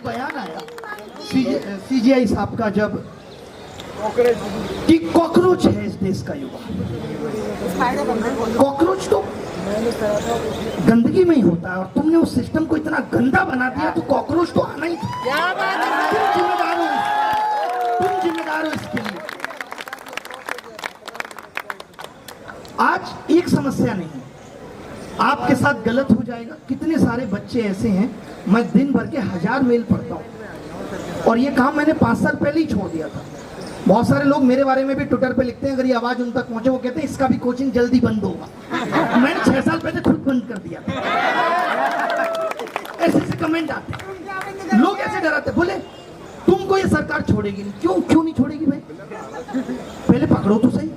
बयान आया सीजीआई साहब का जब कि कॉकरोच है इस देश का युवा। कॉकरोच तो गंदगी में ही होता है और तुमने उस सिस्टम को इतना गंदा बना दिया तो कॉकरोच तो आना ही था। तुम जिम्मेदार हो इसके लिए। आज एक समस्या नहीं, आपके साथ गलत हो जाएगा। कितने सारे बच्चे ऐसे हैं, मैं दिन भर के 1000 मेल पढ़ता हूं और ये काम मैंने 5 साल पहले ही छोड़ दिया था। बहुत सारे लोग मेरे बारे में भी ट्विटर पे लिखते हैं, अगर ये आवाज उन तक पहुंचे वो कहते हैं इसका भी कोचिंग जल्दी बंद होगा। मैंने 6 साल पहले खुद बंद कर दिया। ऐसे ऐसे कमेंट आते हैं, लोग ऐसे डराते, बोले तुमको ये सरकार छोड़ेगी नहीं। क्यों नहीं छोड़ेगी भाई? पहले पकड़ो तो सही।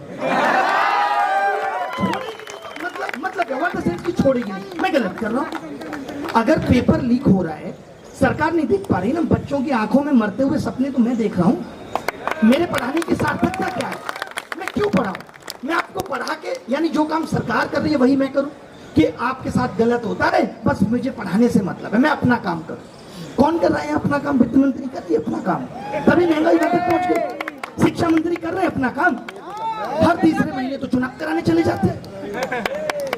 मतलब छोड़ेगी नहीं। मैं गलत कर रहा हूं? अगर पेपर लीक हो रहा है, सरकार नहीं देख पा रही ना, बच्चों की आंखों में मरते हुए सपने तो मैं देख रहा हूं। मेरे पढ़ाने की सार्थकता क्या है? मैं क्यों पढ़ाऊं? मैं आपको पढ़ा के, यानी जो काम सरकार कर रही है वही मैं करूं कि आपके साथ गलत होता रहे, बस मुझे पढ़ाने से मतलब है, मैं अपना काम करूं। कौन कर रहा है अपना काम? वित्त मंत्री कर रही है अपना काम, तभी महंगाई तक पहुंच गई। शिक्षा मंत्री कर रहे हैं अपना काम, हर तीसरे महीने तो चुनाव कराने चले जाते हैं।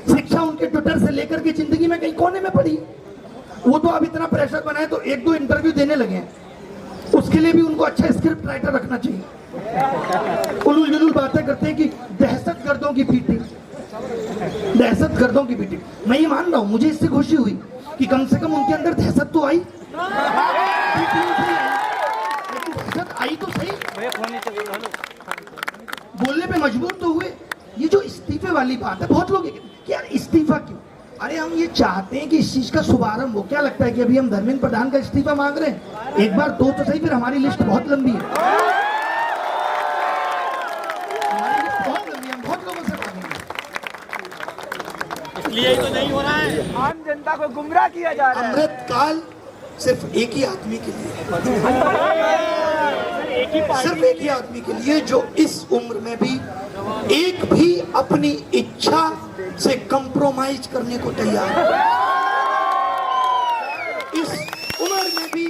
शिक्षा उनके ट्विटर से लेकर के जिंदगी में कहीं कोने में पड़ी। वो तो अब इतना प्रेशर बनाए तो 1-2 इंटरव्यू देने लगे हैं, उसके लिए भी उनको अच्छा स्क्रिप्ट राइटर रखना चाहिए। उलूल जुलूल बातें करते हैं कि दहशतगर्दों की पीटी, दहशतगर्दों की पीटी। मैं ये मान रहा हूं, मुझे इससे खुशी हुई कि कम से कम उनके अंदर दहशत तो आई, लेकिन दहशत आई तो सही, बोलने पे मजबूर तो हुए। ये जो इस्तीफे वाली बात है, बहुत लोग कि यार इस्तीफा क्यों? अरे हम ये चाहते हैं कि इस चीज का शुभारंभ हो। क्या लगता है कि अभी हम धर्मेंद्र प्रधान का इस्तीफा मांग रहे हैं? एक बार 2 तो सही, फिर हमारी लिस्ट बहुत लंबी है। हमारी लिस्ट बहुत लंबी है, हम बहुत लोगों से मांगेंगे। इसलिए ही तो नहीं हो रहा है, आम जनता को गुमराह किया जा रहा है। अमृत काल सिर्फ एक ही आदमी के लिए है, सिर्फ एक ही आदमी के लिए, जो इस उम्र में भी एक भी अपनी इच्छा से कंप्रोमाइज करने को तैयार है। इस उम्र में भी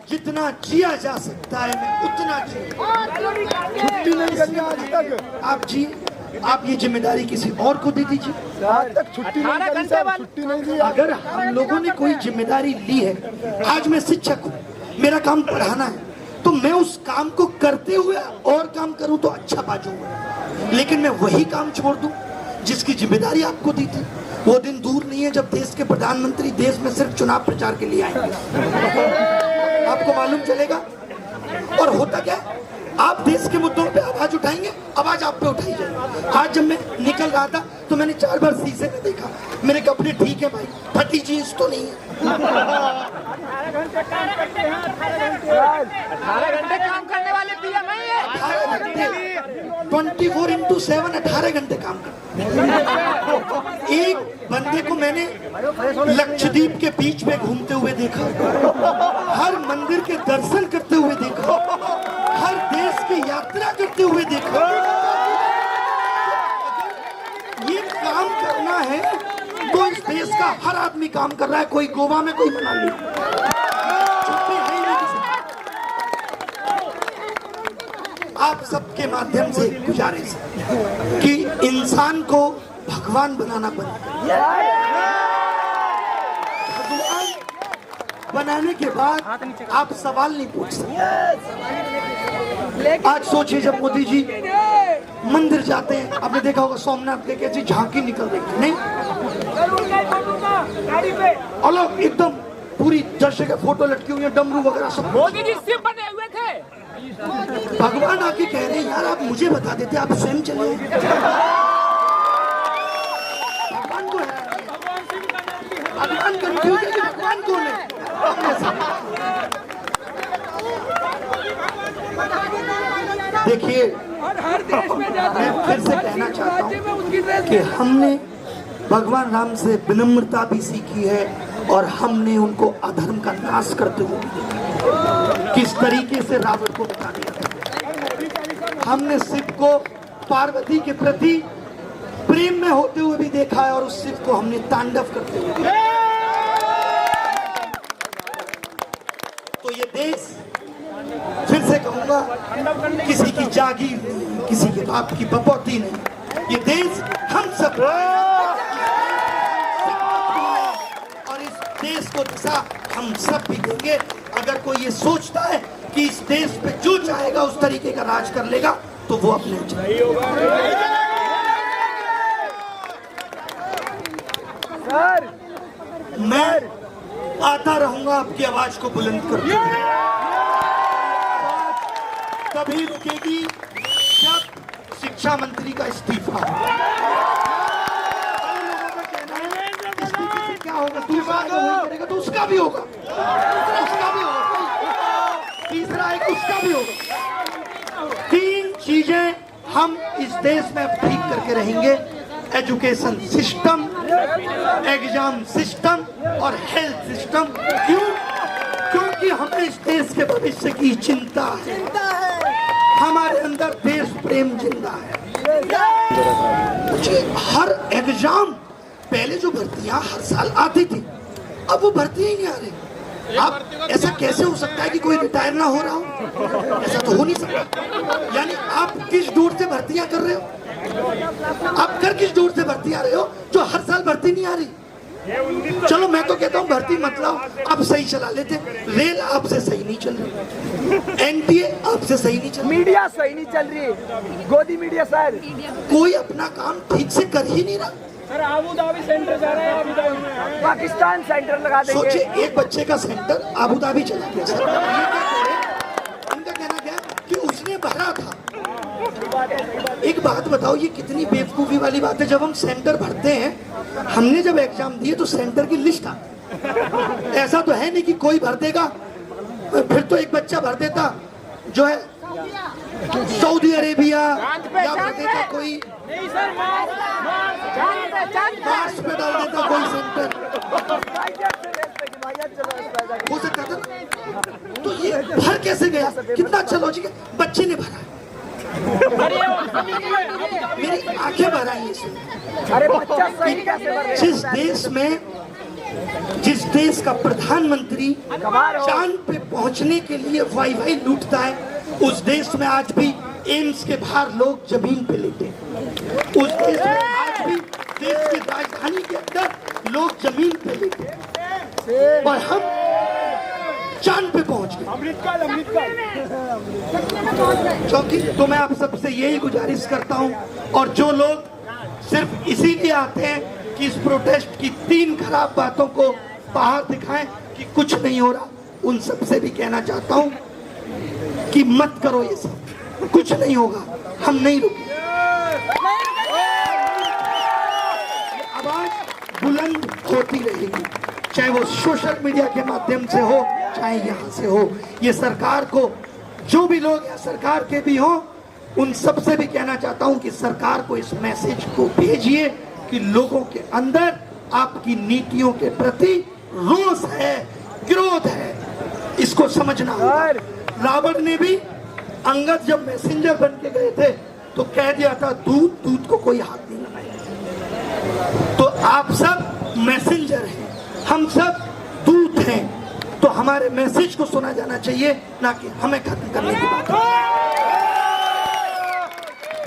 जितना जिया जा सकता है मैं उतना छुट्टी नहीं करनी आज तक। आप जी, आप ये जिम्मेदारी किसी और को दे दीजिए। आज तक छुट्टी नहीं दी। अगर हम लोगों ने कोई जिम्मेदारी ली है, आज मैं शिक्षक हूँ, मेरा काम पढ़ाना है, तो मैं उस काम को करते हुए और काम करूं तो अच्छा बाजूंगा। लेकिन मैं वही काम छोड़ दूं जिसकी जिम्मेदारी आपको दी थी। वो दिन दूर नहीं है जब देश के प्रधानमंत्री देश में सिर्फ चुनाव प्रचार के लिए आएंगे, आपको मालूम चलेगा। और होता क्या, आप देश के मुद्दों पे आवाज उठाएंगे, आवाज आप पे उठाई जाएगी। आज जब मैं निकल रहा था तो मैंने 4 बार शीशे में देखा, मेरे कपड़े ठीक है भाई, फटी जींस तो नहीं है। 18 घंटे काम करने वाले पीएम है ये। 18 घंटे 24/7 18 घंटे काम करते। एक बंदे को मैंने लक्षद्वीप के बीच में घूमते हुए देखा, हर मंदिर के दर्शन करते हुए देखा, हर देश की यात्रा करते हुए देखा। ये काम करना है तो इस देश का हर आदमी काम कर रहा है, कोई गोवा में, कोई मनाली। छुट्टी है ही नहीं किसी। आप सबके माध्यम से गुजारिश है कि इंसान को भगवान बनाना बंद करिए। भगवान बनाने के बाद आप सवाल नहीं पूछ सकते। आज सोचिए, जब मोदी जी मंदिर जाते हैं, आपने देखा होगा सोमनाथ के कैसी झांकी निकल रही थी, नहीं? अलग एकदम पूरी दर्शक के फोटो लटकी हुई है, डमरू वगैरह सब। मोदी जी सिर्फ बने हुए थे। भगवान आके कह रहे हैं यार आप मुझे बता देते, आप स्वयं चले। भगवान को है, भगवान कंफ्यूज है कि भगवान कौन है। देखिए, मैं फिर से कहना चाहता हूँ कि हमने भगवान राम से विनम्रता भी सीखी है और हमने उनको अधर्म का नाश करते हुए भी देखा, किस तरीके से रावण को बता दिया। हमने शिव को पार्वती के प्रति प्रेम में होते हुए भी देखा है और उस शिव को हमने तांडव करते हुए देखा। तो ये देश, फिर से कहूंगा, किसी की जागीर नहीं, किसी के बाप की बपौती नहीं, ये देश हम सब और इस देश को दिशा हम सब भी देंगे। अगर कोई ये सोचता है कि इस देश पे जो चाहेगा उस तरीके का राज कर लेगा तो वो अपने सर मैं आता रहूंगा आपकी आवाज को बुलंद करते हुए। कभी रुकेगी जब शिक्षा मंत्री का इस्तीफा। लोगों का कहना है इस्तीफे से क्या होगा, दूसरा आएगा वही करेगा, तो उसका भी होगा, उसका भी होगा, तीसरा आएगा उसका भी होगा। तीन चीजें हम इस देश में अब ठीक करके रहेंगे: एजुकेशन सिस्टम, एग्जाम सिस्टम और हेल्थ सिस्टम। क्यों? क्योंकि हमें इस देश के भविष्य की चिंता है, हमारे अंदर देश प्रेम जिंदा है। मुझे हर एग्जाम, पहले जो भर्तियां हर साल आती थी, अब वो भर्तियां ही नहीं आ रही। आप ऐसा कैसे हो सकता है कि कोई रिटायर ना हो रहा हो? ऐसा तो हो नहीं सकता। यानी आप किस दौर से भर्तियां कर रहे हो? आप कर किस दौर से भर्ती आ रहे हो जो हर साल भर्ती नहीं आ रही? चलो मैं तो कहता हूँ भर्ती मत लाओ, आप सही चला लेते। रेल आपसे सही नहीं चल रही, एनटीए आपसे सही नहीं चल रही, मीडिया सही नहीं चल रही, गोदी मीडिया सर, कोई अपना काम ठीक से कर ही नहीं रहा। सर आबू धाबी सेंटर जा रहा है, आबू धाबी पाकिस्तान सेंटर लगा देंगे। सोचिए एक बच्चे का सेंटर आबू धाबी चला गया। सर इनका कहना क्या कि उसने भरा था। एक बात बताओ, ये कितनी बेवकूफी वाली बात है। जब हम सेंटर भरते हैं, हमने जब एग्जाम दिए तो सेंटर की लिस्ट आती। ऐसा तो है नहीं कि कोई भर देगा, फिर तो एक बच्चा भर देता जो है सऊदी अरेबिया, या भर देता कोई मार्स पे डाल देता कोई सेंटर, हो सकता था। तो ये भर कैसे गया? कितना अच्छा लॉजिक है। बच्चे ने भरा, मेरी आंखें भर आई इसमें। अरे बच्चा सही कैसे भर रहा है? जिस देश का प्रधानमंत्री चांद पे पहुंचने के लिए वाई लूटता है, उस देश में आज भी एम्स के बाहर लोग जमीन पे लेटे हैं। उस देश में आज भी देश की राजधानी के अंदर लोग जमीन पे लेटे हैं, और हम चांद पे पहुंच गए। क्योंकि तो मैं आप सबसे यही गुजारिश करता हूं, और जो लोग सिर्फ इसीलिए आते हैं कि इस प्रोटेस्ट की 3 खराब बातों को बाहर दिखाएं कि कुछ नहीं हो रहा, उन सबसे भी कहना चाहता हूं कि मत करो ये सब, कुछ नहीं होगा, हम नहीं रुकेंगे। आवाज बुलंद होती रहेगी, चाहे वो सोशल मीडिया के माध्यम से हो, चाहे यहाँ से हो। ये सरकार को, जो भी लोग या सरकार के भी हो, उन सबसे भी कहना चाहता हूं कि सरकार को इस मैसेज को भेजिए कि लोगों के अंदर आपकी नीतियों के प्रति रोष है, क्रोध है, इसको समझना होगा। रावण ने भी, अंगद जब मैसेंजर बन के गए थे तो कह दिया था दूध को कोई हाथ नहीं लगाएगा। तो आप सब मैसेंजर हैं, हम सब दूत हैं, तो हमारे मैसेज को सुना जाना चाहिए, ना कि हमें खत्म करने की बात।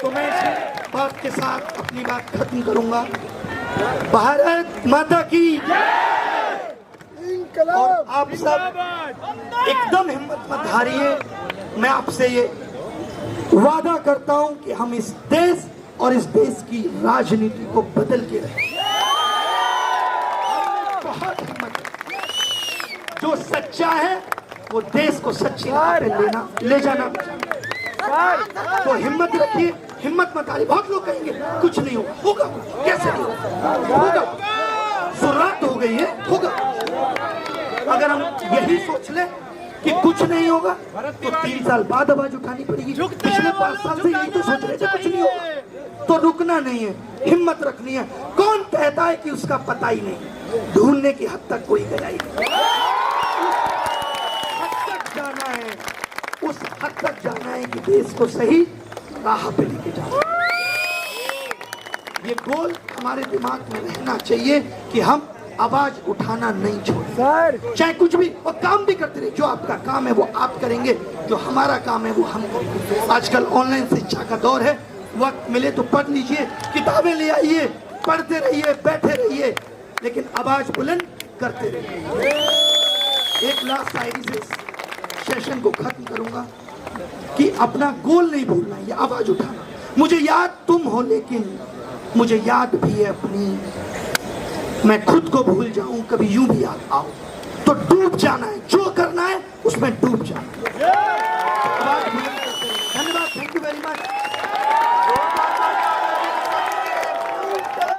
तो मैं इस बात के साथ अपनी बात खत्म करूंगा। भारत माता की, और आप सब एकदम हिम्मत मत हारिए। मैं आपसे ये वादा करता हूं कि हम इस देश और इस देश की राजनीति को बदल के रहेंगे। बहुत हिम्मत, जो सच्चा है वो देश को सच्ची राह पे ले जाना। तो हिम्मत रखिए, हिम्मत मत हारिए। बहुत लोग कहेंगे कुछ नहीं होगा, कैसे नहीं होगा? शुरुआत हो गई है, होगा। अगर हम यही सोच ले कि कुछ नहीं होगा तो 3 साल बाद आवाज उठानी पड़ेगी। पिछले 5 साल से यही तो सोच रहे थे कुछ नहीं होगा। तो रुकना नहीं है, हिम्मत रखनी है। कौन कहता है कि उसका पता ही नहीं? ढूंढने की हद तक कोई गया ही नहीं। हद तक जाना है, उस हद तक जाना है कि देश को सही राह पे लेके जाना। ये गोल हमारे दिमाग में रहना चाहिए कि हम आवाज उठाना नहीं छोड़ें, चाहे कुछ भी और काम भी करते रहिए। जो आपका काम है वो आप करेंगे, जो हमारा काम है वो हम करेंगे। आजकल ऑनलाइन शिक्षा का दौर है, वक्त मिले तो पढ़ लीजिए, किताबें ले आइए, पढ़ते रहिए, बैठे रहिए, लेकिन आवाज बुलंद करते रहिए। एक लास्ट शायरी से सेशन को खत्म करूंगा कि अपना गोल नहीं भूलना, ये आवाज उठाना। मुझे याद तुम हो लेकिन मुझे याद भी है अपनी, मैं खुद को भूल जाऊं कभी यूं भी याद आओ, तो डूब जाना है, जो करना है उसमें डूब जाना है।